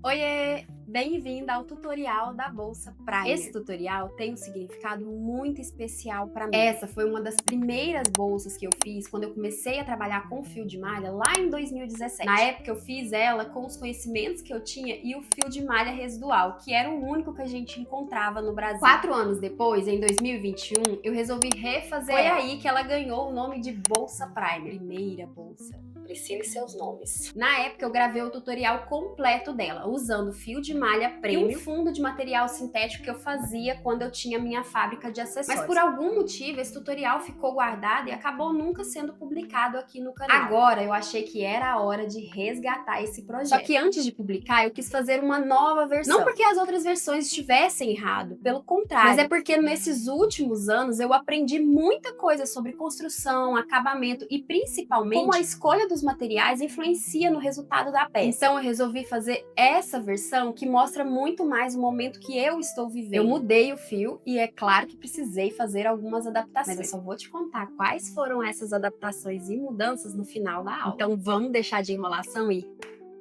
Oiê! Bem-vinda ao tutorial da Bolsa Primer. Esse tutorial tem um significado muito especial para mim. Essa foi uma das primeiras bolsas que eu fiz quando eu comecei a trabalhar com fio de malha lá em 2017. Na época eu fiz ela com os conhecimentos que eu tinha e o fio de malha residual, que era o único que a gente encontrava no Brasil. 4 anos depois, em 2021, eu resolvi refazer. Foi aí que ela ganhou o nome de Bolsa Primer. Primeira bolsa. Priscila e seus nomes. Na época eu gravei o tutorial completo dela, usando fio de malha premium e um fundo de material sintético que eu fazia quando eu tinha minha fábrica de acessórios. Mas por algum motivo esse tutorial ficou guardado e acabou nunca sendo publicado aqui no canal. Agora eu achei que era a hora de resgatar esse projeto. Só que antes de publicar eu quis fazer uma nova versão. Não porque as outras versões estivessem errado, pelo contrário. Mas é porque nesses últimos anos eu aprendi muita coisa sobre construção, acabamento e principalmente como a escolha dos materiais influencia no resultado da peça. Então eu resolvi fazer essa versão que mostra muito mais o momento que eu estou vivendo. Eu mudei o fio e é claro que precisei fazer algumas adaptações. Mas eu só vou te contar quais foram essas adaptações e mudanças no final da aula. Então vamos deixar de enrolação e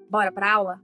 bora pra aula?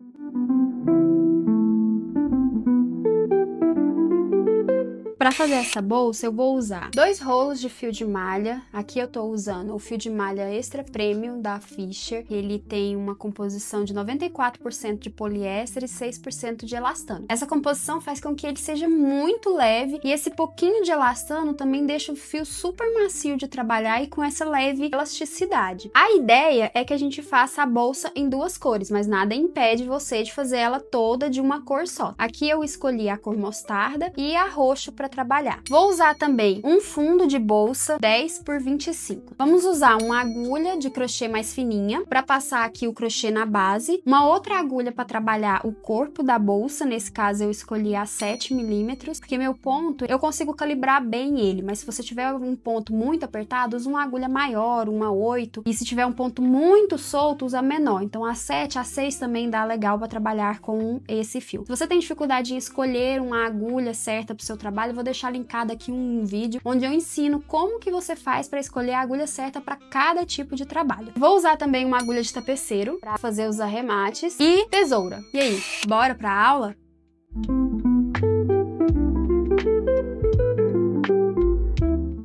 Para fazer essa bolsa, eu vou usar 2 rolos de fio de malha. Aqui eu tô usando o fio de malha Extra Premium da Fischer. Ele tem uma composição de 94% de poliéster e 6% de elastano. Essa composição faz com que ele seja muito leve e esse pouquinho de elastano também deixa o fio super macio de trabalhar e com essa leve elasticidade. A ideia é que a gente faça a bolsa em 2 cores, mas nada impede você de fazer ela toda de uma cor só. Aqui eu escolhi a cor mostarda e a roxo para trabalhar. Vou usar também um fundo de bolsa 10 por 25. Vamos usar uma agulha de crochê mais fininha para passar aqui o crochê na base, uma outra agulha para trabalhar o corpo da bolsa, nesse caso eu escolhi a 7 milímetros, porque meu ponto eu consigo calibrar bem ele, mas se você tiver um ponto muito apertado, usa uma agulha maior, uma 8, e se tiver um ponto muito solto, usa menor. Então a 7, a 6 também dá legal para trabalhar com esse fio. Se você tem dificuldade em escolher uma agulha certa para o seu trabalho, eu vou deixar linkado aqui um vídeo onde eu ensino como que você faz para escolher a agulha certa para cada tipo de trabalho. Vou usar também uma agulha de tapeceiro para fazer os arremates e tesoura. E aí, bora para a aula?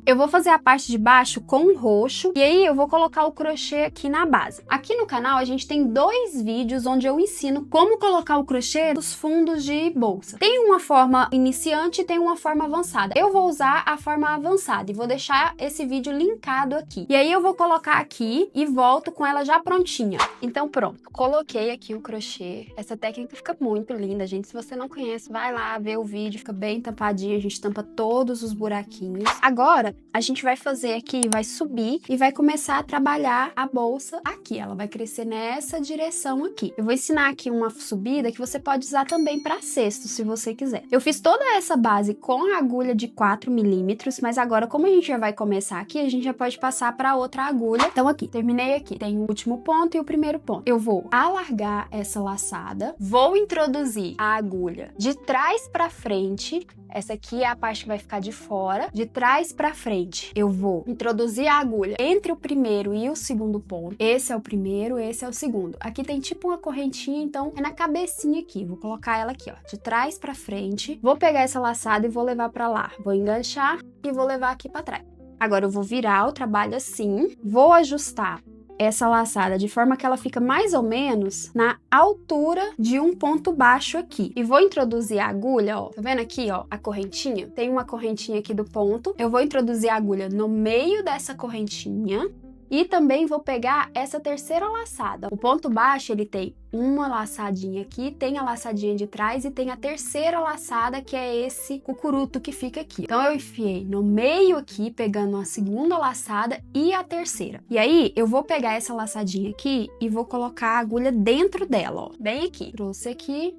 Eu vou fazer a parte de baixo com roxo e aí eu vou colocar o crochê aqui na base. Aqui no canal a gente tem 2 vídeos onde eu ensino como colocar o crochê nos fundos de bolsa. Tem uma forma iniciante e tem uma forma avançada. Eu vou usar a forma avançada e vou deixar esse vídeo linkado aqui. E aí eu vou colocar aqui e volto com ela já prontinha. Então pronto, coloquei aqui o crochê. Essa técnica fica muito linda, gente. Se você não conhece, vai lá ver o vídeo, fica bem tampadinho, a gente tampa todos os buraquinhos. Agora, a gente vai fazer aqui, vai subir e vai começar a trabalhar a bolsa aqui. Ela vai crescer nessa direção aqui. Eu vou ensinar aqui uma subida que você pode usar também para cesto, se você quiser. Eu fiz toda essa base com a agulha de 4 milímetros, mas agora, como a gente já vai começar aqui, a gente já pode passar para outra agulha. Então aqui, terminei aqui. Tem o último ponto e o primeiro ponto. Eu vou alargar essa laçada, vou introduzir a agulha de trás para frente. Essa aqui é a parte que vai ficar de fora, de trás para frente. Eu vou introduzir a agulha entre o primeiro e o segundo ponto. Esse é o primeiro, esse é o segundo. Aqui tem tipo uma correntinha, então é na cabecinha aqui. Vou colocar ela aqui, ó, de trás para frente. Vou pegar essa laçada e vou levar para lá. Vou enganchar e vou levar aqui para trás. Agora eu vou virar o trabalho assim, vou ajustar essa laçada de forma que ela fica mais ou menos na altura de um ponto baixo aqui. E vou introduzir a agulha, ó. Tá vendo aqui, ó, a correntinha? Tem uma correntinha aqui do ponto. Eu vou introduzir a agulha no meio dessa correntinha E também vou pegar essa terceira laçada. O ponto baixo, ele tem uma laçadinha aqui, tem a laçadinha de trás e tem a terceira laçada, que é esse cucuruto que fica aqui. Então eu enfiei no meio aqui, pegando a segunda laçada e a terceira. E aí eu vou pegar essa laçadinha aqui e vou colocar a agulha dentro dela, ó, bem aqui. Trouxe aqui,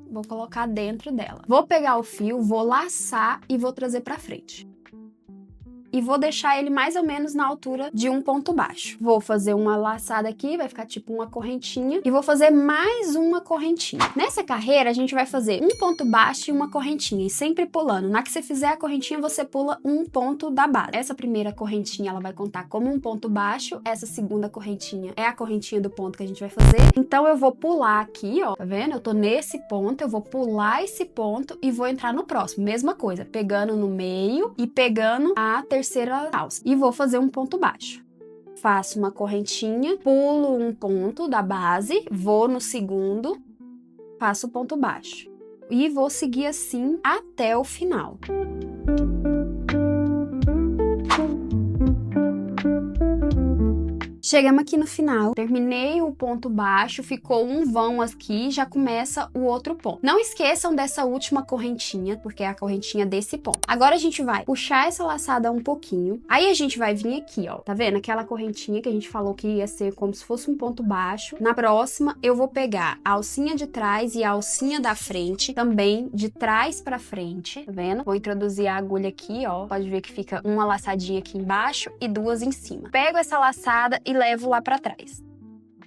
vou colocar dentro dela. Vou pegar o fio, vou laçar e vou trazer pra frente. E vou deixar ele mais ou menos na altura de um ponto baixo. Vou fazer uma laçada aqui, vai ficar tipo uma correntinha, e vou fazer mais uma correntinha. Nessa carreira, a gente vai fazer um ponto baixo e uma correntinha, e sempre pulando. Na que você fizer a correntinha, você pula um ponto da base. Essa primeira correntinha, ela vai contar como um ponto baixo, essa segunda correntinha é a correntinha do ponto que a gente vai fazer. Então, eu vou pular aqui, ó, tá vendo? Eu tô nesse ponto, eu vou pular esse ponto e vou entrar no próximo. Mesma coisa, pegando no meio e pegando a terceira alça. E vou fazer um ponto baixo. Faço uma correntinha, pulo um ponto da base, vou no segundo, faço ponto baixo. E vou seguir assim até o final. Chegamos aqui no final, terminei o ponto baixo, ficou um vão aqui, já começa o outro ponto. Não esqueçam dessa última correntinha, porque é a correntinha desse ponto. Agora a gente vai puxar essa laçada um pouquinho, aí a gente vai vir aqui, ó, tá vendo? Aquela correntinha que a gente falou que ia ser como se fosse um ponto baixo. Na próxima, eu vou pegar a alcinha de trás e a alcinha da frente, também de trás pra frente, tá vendo? Vou introduzir a agulha aqui, ó, pode ver que fica uma laçadinha aqui embaixo e duas em cima. Pego essa laçada e levo lá pra trás.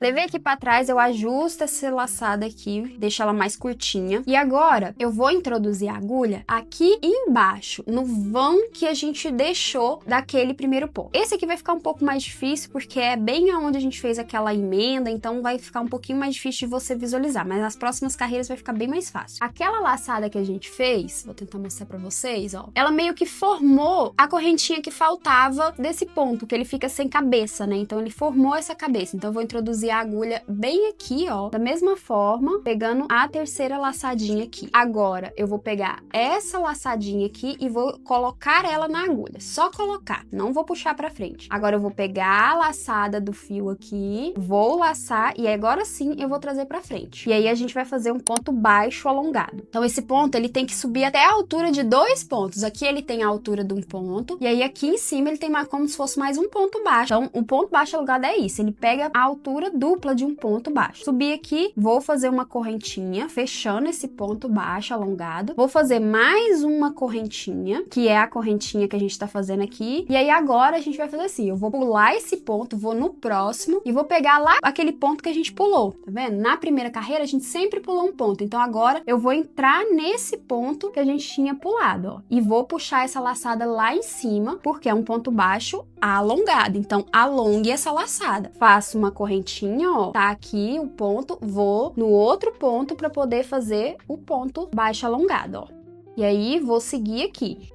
Levei aqui pra trás, eu ajusto essa laçada aqui, deixo ela mais curtinha. E agora, eu vou introduzir a agulha aqui embaixo, no vão que a gente deixou daquele primeiro ponto. Esse aqui vai ficar um pouco mais difícil, porque é bem aonde a gente fez aquela emenda, então vai ficar um pouquinho mais difícil de você visualizar, mas nas próximas carreiras vai ficar bem mais fácil. Aquela laçada que a gente fez, vou tentar mostrar pra vocês, ó, ela meio que formou a correntinha que faltava desse ponto, que ele fica sem cabeça, né? Então ele formou essa cabeça, então eu vou introduzir a agulha bem aqui, ó, da mesma forma, pegando a terceira laçadinha aqui. Agora, eu vou pegar essa laçadinha aqui e vou colocar ela na agulha. Só colocar, não vou puxar pra frente. Agora, eu vou pegar a laçada do fio aqui, vou laçar e agora sim eu vou trazer pra frente. E aí, a gente vai fazer um ponto baixo alongado. Então, esse ponto, ele tem que subir até a altura de 2 pontos. Aqui, ele tem a altura de um ponto e aí, aqui em cima, ele tem mais, como se fosse mais um ponto baixo. Então, o ponto baixo alongado é isso. Ele pega a altura dupla de um ponto baixo. Subi aqui, vou fazer uma correntinha, fechando esse ponto baixo alongado. Vou fazer mais uma correntinha, que é a correntinha que a gente tá fazendo aqui. E aí agora a gente vai fazer assim, eu vou pular esse ponto, vou no próximo e vou pegar lá aquele ponto que a gente pulou, tá vendo? Na primeira carreira a gente sempre pulou um ponto, então agora eu vou entrar nesse ponto que a gente tinha pulado, ó. E vou puxar essa laçada lá em cima, porque é um ponto baixo alongado, então alongue essa laçada. Faço uma correntinha, ó, tá aqui o ponto, vou no outro ponto para poder fazer o ponto baixo alongado, ó. E aí vou seguir aqui.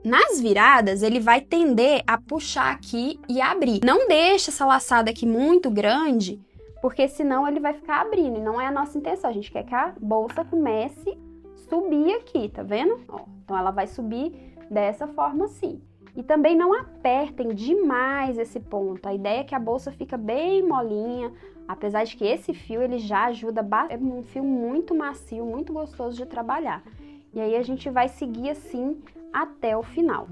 Nas viradas, ele vai tender a puxar aqui e abrir. Não deixa essa laçada aqui muito grande, porque senão ele vai ficar abrindo, e não é a nossa intenção. A gente quer que a bolsa comece a subir aqui, tá vendo? Ó, então ela vai subir dessa forma assim. E também não apertem demais esse ponto. A ideia é que a bolsa fica bem molinha, apesar de que esse fio ele já ajuda bastante. É um fio muito macio, muito gostoso de trabalhar. E aí a gente vai seguir assim até o final.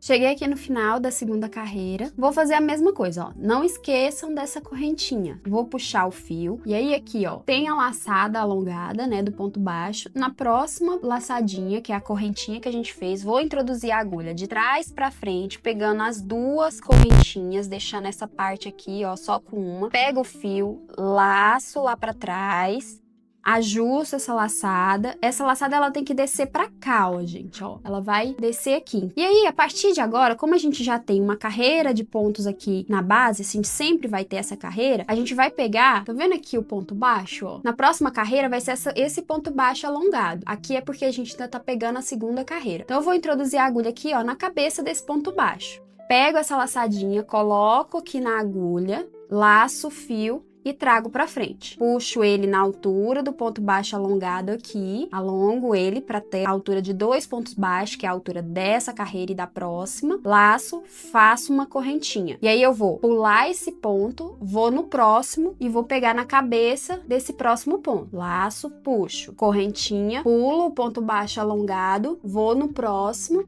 Cheguei aqui no final da segunda carreira, vou fazer a mesma coisa, ó, não esqueçam dessa correntinha, vou puxar o fio, e aí aqui, ó, tem a laçada alongada, né, do ponto baixo, na próxima laçadinha, que é a correntinha que a gente fez, vou introduzir a agulha de trás pra frente, pegando as duas correntinhas, deixando essa parte aqui, ó, só com uma, pego o fio, laço lá pra trás, ajusto essa laçada ela tem que descer pra cá, ó, gente, ó, ela vai descer aqui. E aí, a partir de agora, como a gente já tem uma carreira de pontos aqui na base, assim, sempre vai ter essa carreira, a gente vai pegar, tá vendo aqui o ponto baixo, ó? Na próxima carreira vai ser esse ponto baixo alongado. Aqui é porque a gente ainda tá pegando a segunda carreira. Então, eu vou introduzir a agulha aqui, ó, na cabeça desse ponto baixo. Pego essa laçadinha, coloco aqui na agulha, laço o fio e trago pra frente. Puxo ele na altura do ponto baixo alongado aqui, alongo ele para ter a altura de 2 pontos baixos, que é a altura dessa carreira e da próxima. Laço, faço uma correntinha. E aí eu vou pular esse ponto, vou no próximo e vou pegar na cabeça desse próximo ponto. Laço, puxo, correntinha, pulo o ponto baixo alongado, vou no próximo.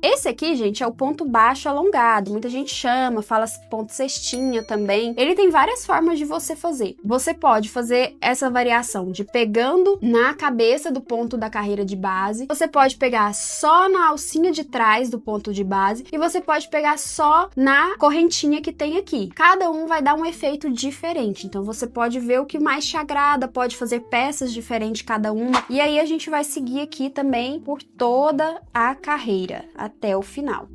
Esse aqui, gente, é o ponto baixo alongado. Muita gente chama, fala ponto cestinha também. Ele tem várias formas de você fazer. Você pode fazer essa variação de pegando na cabeça do ponto da carreira de base. Você pode pegar só na alcinha de trás do ponto de base. E você pode pegar só na correntinha que tem aqui. Cada um vai dar um efeito diferente. Então, você pode ver o que mais te agrada. Pode fazer peças diferentes cada uma. E aí, a gente vai seguir aqui também por toda a carreira, até o final.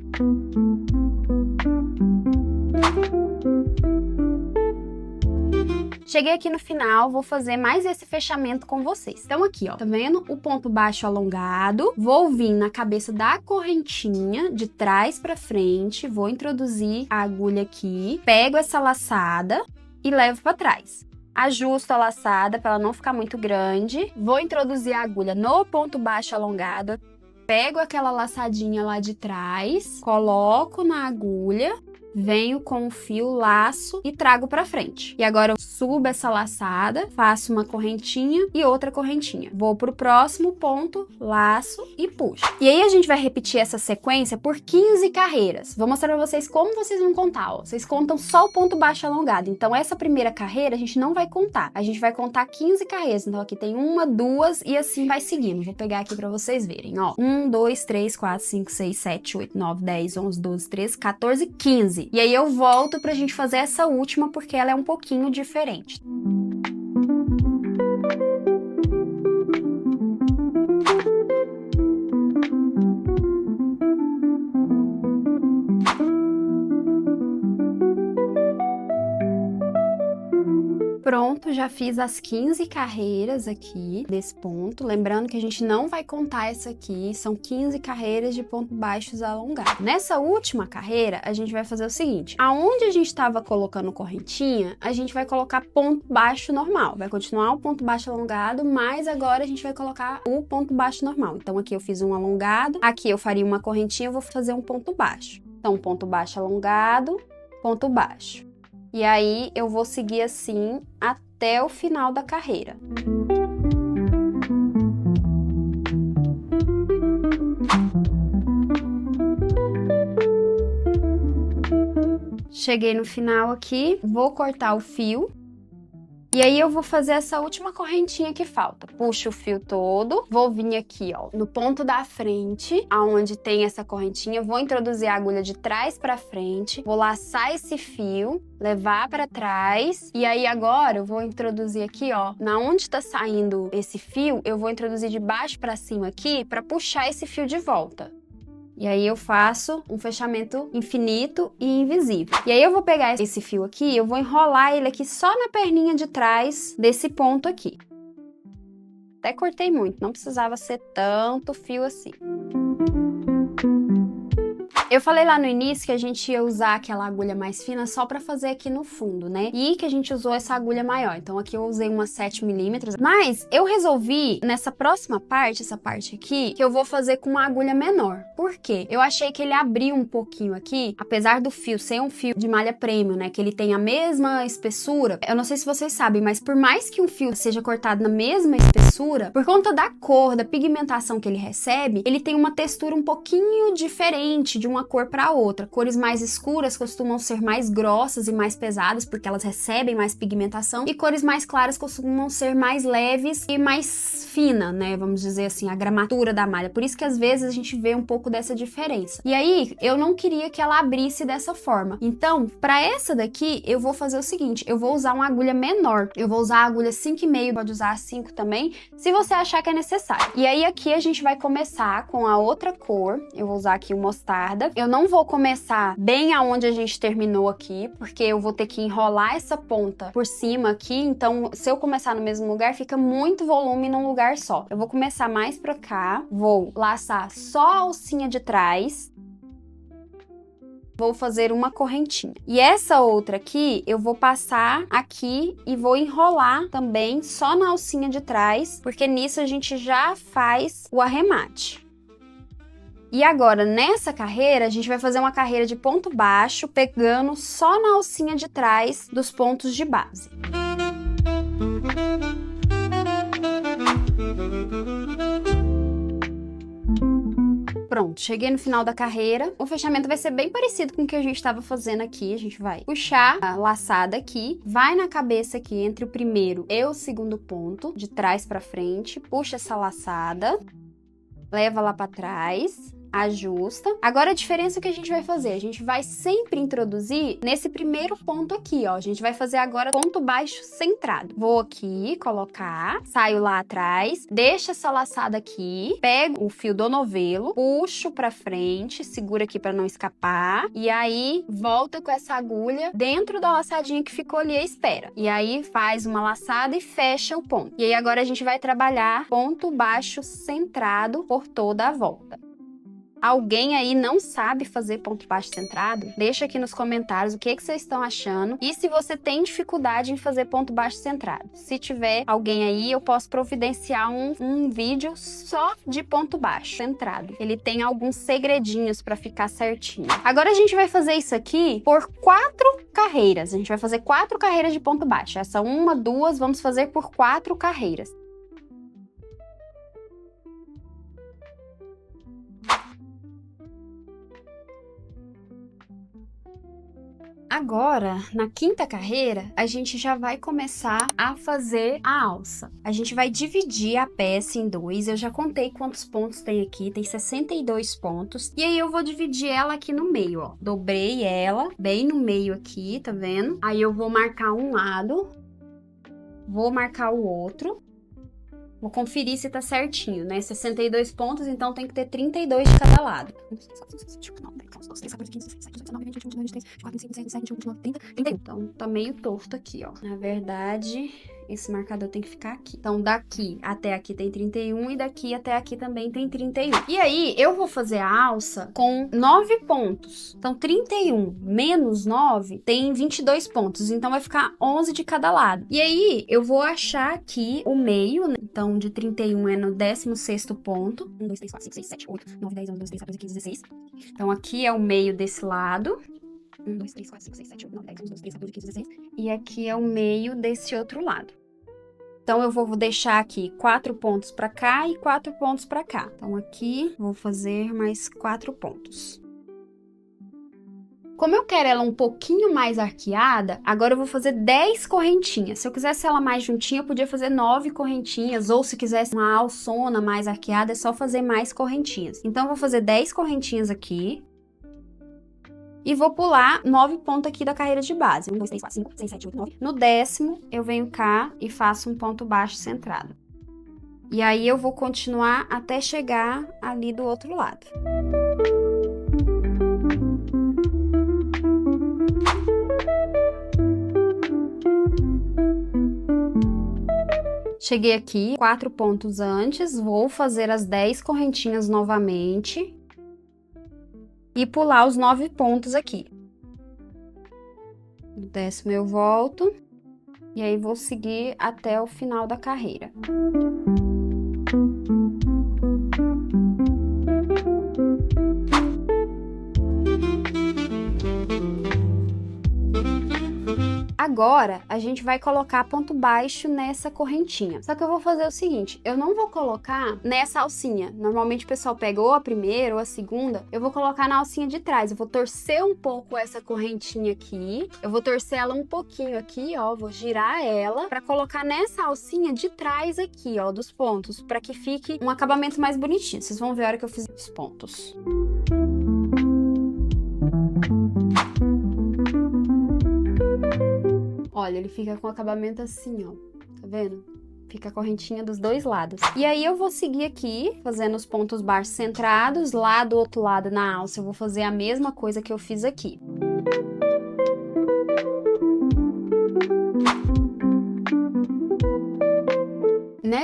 Cheguei aqui no final, vou fazer mais esse fechamento com vocês. Então aqui, ó, tá vendo o ponto baixo alongado? Vou vir na cabeça da correntinha, de trás pra frente, vou introduzir a agulha aqui, pego essa laçada e levo pra trás. Ajusto a laçada para ela não ficar muito grande, vou introduzir a agulha no ponto baixo alongado, pego aquela laçadinha lá de trás, coloco na agulha, venho com o fio, laço e trago pra frente. E agora eu subo essa laçada, faço uma correntinha e outra correntinha. Vou pro próximo ponto, laço e puxo. E aí a gente vai repetir essa sequência por 15 carreiras. Vou mostrar pra vocês como vocês vão contar, ó. Vocês contam só o ponto baixo alongado. Então essa primeira carreira a gente não vai contar. A gente vai contar 15 carreiras. Então aqui tem 1, 2 e assim vai seguindo. Vou pegar aqui pra vocês verem, ó. 1, 2, 3, 4, 5, 6, 7, 8, 9, 10, 11, 12, 13, 14, 15. E aí eu volto pra gente fazer essa última porque ela é um pouquinho diferente. Pronto, já fiz as 15 carreiras aqui desse ponto. Lembrando que a gente não vai contar essa aqui, são 15 carreiras de ponto baixos alongados. Nessa última carreira, a gente vai fazer o seguinte: aonde a gente estava colocando correntinha, a gente vai colocar ponto baixo normal. Vai continuar o ponto baixo alongado, mas agora a gente vai colocar o ponto baixo normal. Então aqui eu fiz um alongado, aqui eu faria uma correntinha, eu vou fazer um ponto baixo. Então ponto baixo alongado, ponto baixo. E aí, eu vou seguir assim até o final da carreira. Cheguei no final aqui, vou cortar o fio. E aí eu vou fazer essa última correntinha que falta. Puxo o fio todo, vou vir aqui, ó, no ponto da frente, aonde tem essa correntinha, vou introduzir a agulha de trás pra frente, vou laçar esse fio, levar pra trás, e aí agora eu vou introduzir aqui, ó, na onde tá saindo esse fio, eu vou introduzir de baixo pra cima aqui pra puxar esse fio de volta. E aí eu faço um fechamento infinito e invisível. E aí eu vou pegar esse fio aqui, eu vou enrolar ele aqui só na perninha de trás desse ponto aqui. Até cortei muito, não precisava ser tanto fio assim. Eu falei lá no início que a gente ia usar aquela agulha mais fina só pra fazer aqui no fundo, né? E que a gente usou essa agulha maior. Então aqui eu usei uma 7mm. Mas eu resolvi, nessa próxima parte, essa parte aqui, que eu vou fazer com uma agulha menor. Por quê? Eu achei que ele abriu um pouquinho aqui, apesar do fio ser um fio de malha premium, né? Que ele tem a mesma espessura. Eu não sei se vocês sabem, mas por mais que um fio seja cortado na mesma espessura, por conta da cor, da pigmentação que ele recebe, ele tem uma textura um pouquinho diferente de uma cor para outra. Cores mais escuras costumam ser mais grossas e mais pesadas, porque elas recebem mais pigmentação, e cores mais claras costumam ser mais leves e mais fina, né? Vamos dizer assim, a gramatura da malha. Por isso que às vezes a gente vê um pouco dessa diferença. E aí, eu não queria que ela abrisse dessa forma. Então, para essa daqui, eu vou fazer o seguinte, eu vou usar uma agulha menor. Eu vou usar a agulha 5,5, pode usar a 5 também, se você achar que é necessário. E aí, aqui a gente vai começar com a outra cor. Eu vou usar aqui o mostarda. Eu não vou começar bem aonde a gente terminou aqui, porque eu vou ter que enrolar essa ponta por cima aqui, então se eu começar no mesmo lugar, fica muito volume num lugar só. Eu vou começar mais pra cá, vou laçar só a alcinha de trás, vou fazer uma correntinha. E essa outra aqui, eu vou passar aqui e vou enrolar também só na alcinha de trás, porque nisso a gente já faz o arremate. E agora, nessa carreira, a gente vai fazer uma carreira de ponto baixo, pegando só na alcinha de trás dos pontos de base. Pronto, cheguei no final da carreira. O fechamento vai ser bem parecido com o que a gente estava fazendo aqui. A gente vai puxar a laçada aqui, vai na cabeça aqui entre o primeiro e o segundo ponto, de trás para frente, puxa essa laçada, leva lá para trás, ajusta. Agora a diferença que a gente vai fazer, a gente vai sempre introduzir nesse primeiro ponto aqui, ó. A gente vai fazer agora ponto baixo centrado. Vou aqui colocar, saio lá atrás, deixa essa laçada aqui, pego o fio do novelo, puxo pra frente, segura aqui pra não escapar, e aí volta com essa agulha dentro da laçadinha que ficou ali à espera. E aí faz uma laçada e fecha o ponto. E aí agora a gente vai trabalhar ponto baixo centrado por toda a volta. Alguém aí não sabe fazer ponto baixo centrado? Deixa aqui nos comentários o que vocês estão achando e se você tem dificuldade em fazer ponto baixo centrado. Se tiver alguém aí, eu posso providenciar um vídeo só de ponto baixo centrado. Ele tem alguns segredinhos para ficar certinho. Agora a gente vai fazer isso aqui por 4 carreiras. A gente vai fazer 4 carreiras de ponto baixo. Essa uma, duas, vamos fazer por 4 carreiras. Agora, na quinta carreira, a gente já vai começar a fazer a alça. A gente vai dividir a peça em 2. Eu já contei quantos pontos tem aqui, tem 62 pontos. E aí eu vou dividir ela aqui no meio, ó. Dobrei ela bem no meio aqui, tá vendo? Aí eu vou marcar um lado, vou marcar o outro. Vou conferir se tá certinho, né? 62 pontos, então tem que ter 32 de cada lado. Então, tá meio torto aqui, ó. Na verdade, esse marcador tem que ficar aqui. Então, daqui até aqui tem 31 e daqui até aqui também tem 31. E aí, eu vou fazer a alça com 9 pontos. Então, 31 menos 9 tem 22 pontos. Então, vai ficar 11 de cada lado. E aí, eu vou achar aqui o meio, né? Então, de 31 é no 16º ponto. 1, 2, 3, 4, 5, 6, 7, 8, 9, 10, 11, 12, 13, 14, 15, 16. Então, aqui é o meio desse lado. 1, 2, 3, 4, 5, 6, 7, 8, 9, 10, 11, 12, 13, 14, 15, 16. E aqui é o meio desse outro lado. Então, eu vou deixar aqui 4 pontos para cá e 4 pontos para cá. Então, aqui, vou fazer mais 4 pontos. Como eu quero ela um pouquinho mais arqueada, agora eu vou fazer 10 correntinhas. Se eu quisesse ela mais juntinha, eu podia fazer 9 correntinhas, ou se quisesse uma alçona mais arqueada, é só fazer mais correntinhas. Então, eu vou fazer 10 correntinhas aqui. E vou pular 9 pontos aqui da carreira de base. 1, 2, 3, 4, 5, 6, 7, 8, 9. No 10º, eu venho cá e faço um ponto baixo centrado. E aí, eu vou continuar até chegar ali do outro lado. Cheguei aqui, 4 pontos antes, vou fazer as 10 correntinhas novamente. E pular os 9 pontos aqui. No 10º eu volto. E aí, vou seguir até o final da carreira. Agora, a gente vai colocar ponto baixo nessa correntinha. Só que eu vou fazer o seguinte, eu não vou colocar nessa alcinha. Normalmente o pessoal pega ou a primeira ou a segunda. Eu vou colocar na alcinha de trás. Eu vou torcer um pouco essa correntinha aqui. Eu vou torcer ela um pouquinho aqui, ó. Vou girar ela pra colocar nessa alcinha de trás aqui, ó, dos pontos. Pra que fique um acabamento mais bonitinho. Vocês vão ver a hora que eu fizer os pontos. Olha, ele fica com o acabamento assim, ó. Tá vendo? Fica a correntinha dos dois lados. E aí, eu vou seguir aqui, fazendo os pontos baixos centrados. Lá do outro lado, na alça, eu vou fazer a mesma coisa que eu fiz aqui.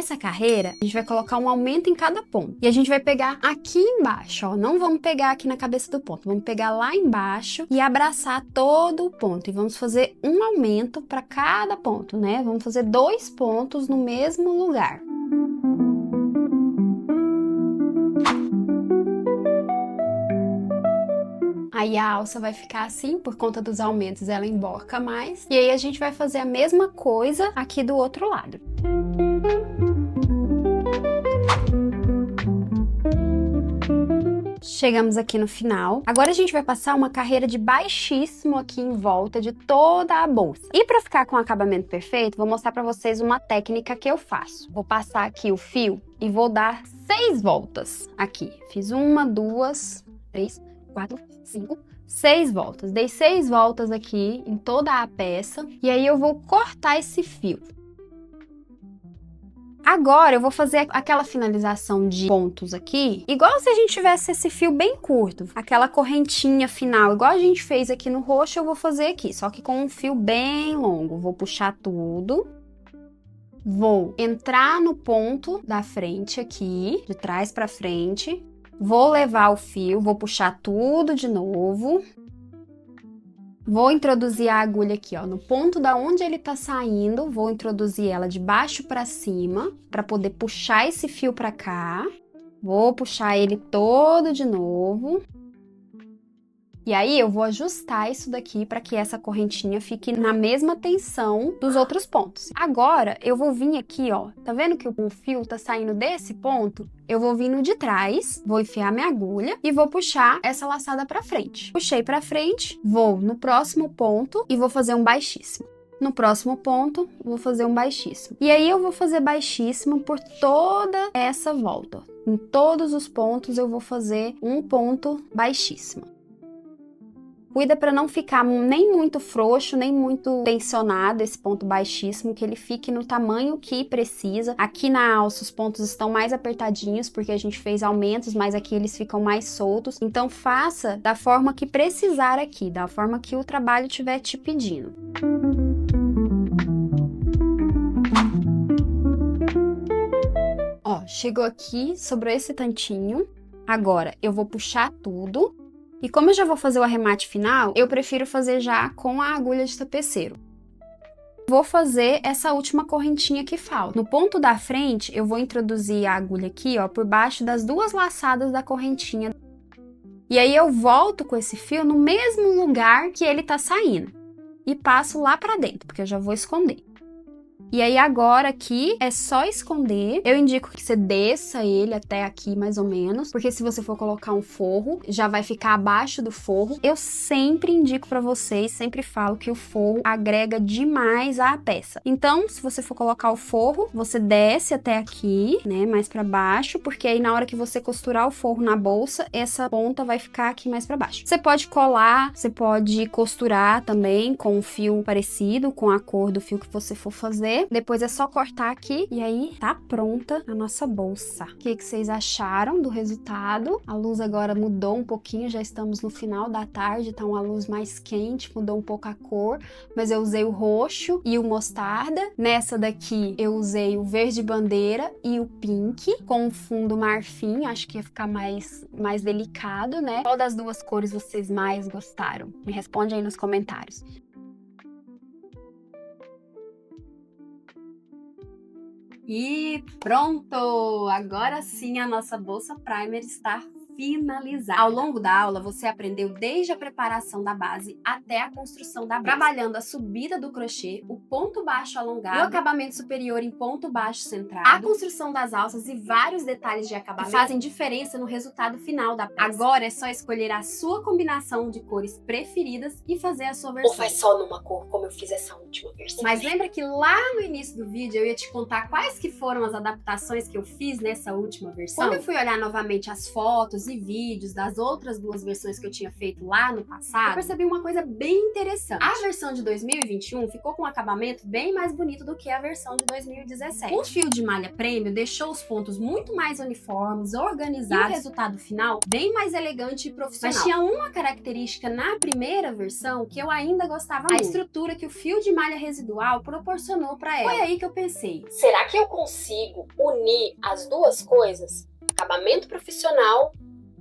Nessa carreira, a gente vai colocar um aumento em cada ponto. E a gente vai pegar aqui embaixo, ó. Não vamos pegar aqui na cabeça do ponto. Vamos pegar lá embaixo e abraçar todo o ponto. E vamos fazer um aumento para cada ponto, né? Vamos fazer 2 pontos no mesmo lugar. Aí a alça vai ficar assim, por conta dos aumentos ela emborca mais. E aí a gente vai fazer a mesma coisa aqui do outro lado. Chegamos aqui no final. Agora a gente vai passar uma carreira de baixíssimo aqui em volta de toda a bolsa. E para ficar com o acabamento perfeito, vou mostrar para vocês uma técnica que eu faço. Vou passar aqui o fio e vou dar 6 voltas aqui. Fiz 1, 2, 3, 4, 5, 6 voltas. Dei 6 voltas aqui em toda a peça e aí eu vou cortar esse fio. Agora eu vou fazer aquela finalização de pontos aqui, igual se a gente tivesse esse fio bem curto, aquela correntinha final, igual a gente fez aqui no roxo, eu vou fazer aqui, só que com um fio bem longo. Vou puxar tudo, vou entrar no ponto da frente aqui, de trás para frente, vou levar o fio, vou puxar tudo de novo. Vou introduzir a agulha aqui, ó, no ponto da onde ele tá saindo, vou introduzir ela de baixo para cima, para poder puxar esse fio para cá. Vou puxar ele todo de novo. E aí eu vou ajustar isso daqui para que essa correntinha fique na mesma tensão dos outros pontos. Agora eu vou vir aqui, ó, tá vendo que o fio tá saindo desse ponto? Eu vou vir no de trás, vou enfiar minha agulha e vou puxar essa laçada para frente. Puxei para frente, vou no próximo ponto e vou fazer um baixíssimo. No próximo ponto, vou fazer um baixíssimo. E aí eu vou fazer baixíssimo por toda essa volta. Em todos os pontos eu vou fazer um ponto baixíssimo. Cuida para não ficar nem muito frouxo, nem muito tensionado esse ponto baixíssimo, que ele fique no tamanho que precisa. Aqui na alça os pontos estão mais apertadinhos, porque a gente fez aumentos, mas aqui eles ficam mais soltos. Então faça da forma que precisar aqui, da forma que o trabalho estiver te pedindo. Ó, chegou aqui, sobrou esse tantinho. Agora eu vou puxar tudo. E como eu já vou fazer o arremate final, eu prefiro fazer já com a agulha de tapeceiro. Vou fazer essa última correntinha que falta. No ponto da frente, eu vou introduzir a agulha aqui, ó, por baixo das 2 laçadas da correntinha. E aí eu volto com esse fio no mesmo lugar que ele tá saindo. E passo lá pra dentro, porque eu já vou esconder. E aí agora aqui é só esconder. Eu indico que você desça ele até aqui mais ou menos, porque se você for colocar um forro, já vai ficar abaixo do forro. Eu sempre indico pra vocês, sempre falo que o forro agrega demais à peça. Então, se você for colocar o forro, você desce até aqui, né, mais pra baixo, porque aí na hora que você costurar o forro na bolsa, essa ponta vai ficar aqui mais pra baixo. Você pode colar, você pode costurar também com um fio parecido, com a cor do fio que você for fazer. Depois é só cortar aqui e aí tá pronta a nossa bolsa. O que vocês acharam do resultado? A luz agora mudou um pouquinho, já estamos no final da tarde, tá uma luz mais quente, mudou um pouco a cor, mas eu usei o roxo e o mostarda. Nessa daqui eu usei o verde bandeira e o pink com o fundo marfim, acho que ia ficar mais delicado, né? Qual das 2 cores vocês mais gostaram? Me responde aí nos comentários. E pronto! Agora sim a nossa bolsa primer está finalizada. Ao longo da aula, você aprendeu desde a preparação da base até a construção da bolsa, trabalhando a subida do crochê, o ponto baixo alongado, o acabamento superior em ponto baixo centrado, a construção das alças e vários detalhes de acabamento que fazem diferença no resultado final da peça. Agora é só escolher a sua combinação de cores preferidas e fazer a sua versão. Ou faz só numa cor, como eu fiz essa última versão. Mas lembra que lá no início do vídeo eu ia te contar quais que foram as adaptações que eu fiz nessa última versão? Quando eu fui olhar novamente as fotos fotos e vídeos das outras duas versões que eu tinha feito lá no passado, eu percebi uma coisa bem interessante. A versão de 2021 ficou com um acabamento bem mais bonito do que a versão de 2017. O fio de malha premium deixou os pontos muito mais uniformes, organizados, e o resultado final bem mais elegante e profissional. Mas tinha uma característica na primeira versão que eu ainda gostava muito: a estrutura que o fio de malha residual proporcionou para ela. Foi aí que eu pensei: será que eu consigo unir as duas coisas? Acabamento profissional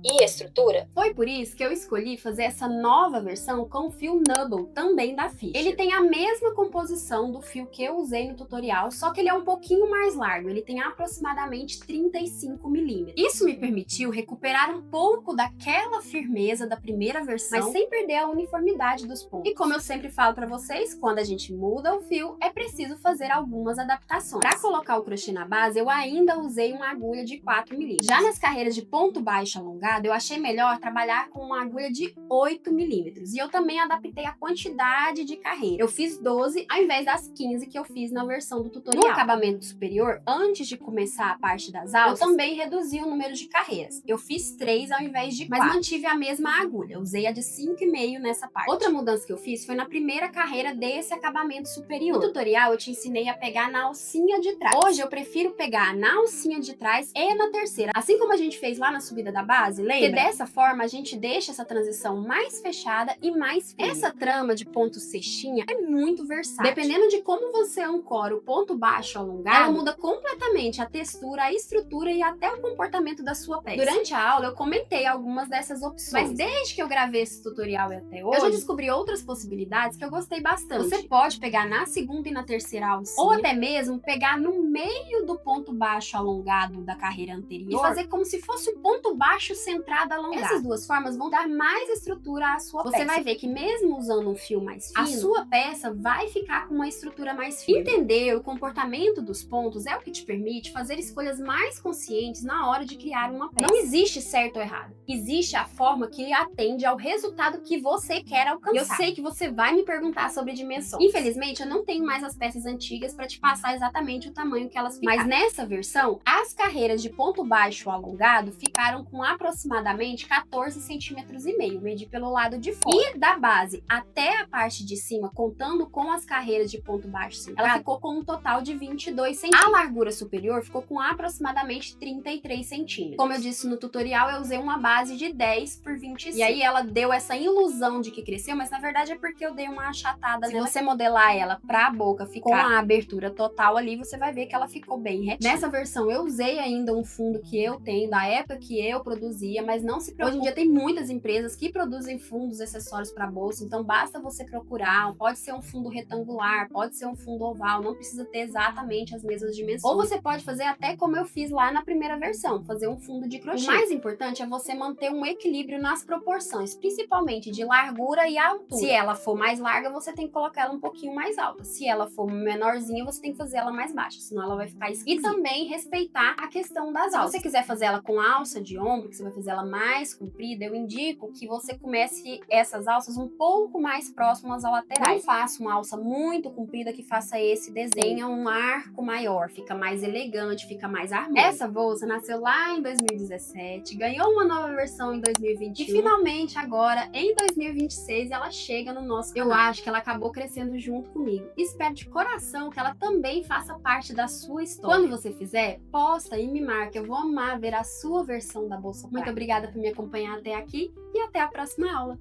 e estrutura? Foi por isso que eu escolhi fazer essa nova versão com o fio Nubble, também da Fischer. Ele tem a mesma composição do fio que eu usei no tutorial, só que ele é um pouquinho mais largo, ele tem aproximadamente 35 milímetros. Isso me permitiu recuperar um pouco daquela firmeza da primeira versão, mas sem perder a uniformidade dos pontos. E como eu sempre falo pra vocês, quando a gente muda o fio, é preciso fazer algumas adaptações. Para colocar o crochê na base, eu ainda usei uma agulha de 4 milímetros. Já nas carreiras de ponto baixo alongado, eu achei melhor trabalhar com uma agulha de 8 milímetros. E eu também adaptei a quantidade de carreira. Eu fiz 12 ao invés das 15 que eu fiz na versão do tutorial. No acabamento superior, antes de começar a parte das alças, eu também reduzi o número de carreiras. Eu fiz 3 ao invés de 4, mas mantive a mesma agulha. Eu usei a de 5,5 nessa parte. Outra mudança que eu fiz foi na primeira carreira desse acabamento superior. No tutorial, eu te ensinei a pegar na alcinha de trás. Hoje, eu prefiro pegar na alcinha de trás e na terceira, assim como a gente fez lá na subida da base. Lembra? Porque dessa forma a gente deixa essa transição mais fechada e mais firme. Essa trama de ponto cestinha é muito versátil. Dependendo de como você ancora o ponto baixo alongado, ela muda completamente a textura, a estrutura e até o comportamento da sua peça. Durante a aula eu comentei algumas dessas opções, mas desde que eu gravei esse tutorial e até hoje, eu já descobri outras possibilidades que eu gostei bastante. Você pode pegar na segunda e na terceira alcinha, ou até mesmo pegar no meio do ponto baixo alongado da carreira anterior e fazer como se fosse o ponto baixo centrado alongado. Essas duas formas vão dar mais estrutura à sua peça. Você vai ver que mesmo usando um fio mais fino, a sua peça vai ficar com uma estrutura mais firme. Entender o comportamento dos pontos é o que te permite fazer escolhas mais conscientes na hora de criar uma peça. Não existe certo ou errado. Existe a forma que atende ao resultado que você quer alcançar. Eu sei que você vai me perguntar sobre dimensões. Infelizmente, eu não tenho mais as peças antigas para te passar exatamente o tamanho que elas ficaram. Mas nessa versão, as carreiras de ponto baixo alongado ficaram com aproximadamente 14 centímetros e meio, medi pelo lado de fora. E da base até a parte de cima, contando com as carreiras de ponto baixo centrado, ela ficou com um total de 22 centímetros. A largura superior ficou com aproximadamente 33 centímetros. Como eu disse no tutorial, eu usei uma base de 10 por 25. E aí ela deu essa ilusão de que cresceu, mas na verdade é porque eu dei uma achatada nela. Se você modelar ela pra boca ficar com a abertura total ali, você vai ver que ela ficou bem retinha. Nessa versão eu usei ainda um fundo que eu tenho, da época que eu produzia, mas não se preocupe. Hoje em dia tem muitas empresas que produzem fundos acessórios para bolsa, então basta você procurar. Pode ser um fundo retangular, pode ser um fundo oval, não precisa ter exatamente as mesmas dimensões. Ou você pode fazer até como eu fiz lá na primeira versão, fazer um fundo de crochê. O mais importante é você manter um equilíbrio nas proporções, principalmente de largura e altura. Se ela for mais larga, você tem que colocar ela um pouquinho mais alta. Se ela for menorzinha, você tem que fazer ela mais baixa, senão ela vai ficar esquisita. E também respeitar a questão das alças. Se você quiser fazer ela com alça de ombro, que você vai fazer ela mais comprida, eu indico que você comece essas alças um pouco mais próximas ao lateral. Não faça uma alça muito comprida que faça esse desenho, um arco maior, fica mais elegante, fica mais harmônico. Essa bolsa nasceu lá em 2017, ganhou uma nova versão em 2021 e finalmente agora, em 2026, ela chega no nosso canal. Eu acho que ela acabou crescendo junto comigo. Espero de coração que ela também faça parte da sua história. Quando você fizer, posta e me marca, eu vou amar ver a sua versão da bolsa. Muito obrigada por me acompanhar até aqui e até a próxima aula.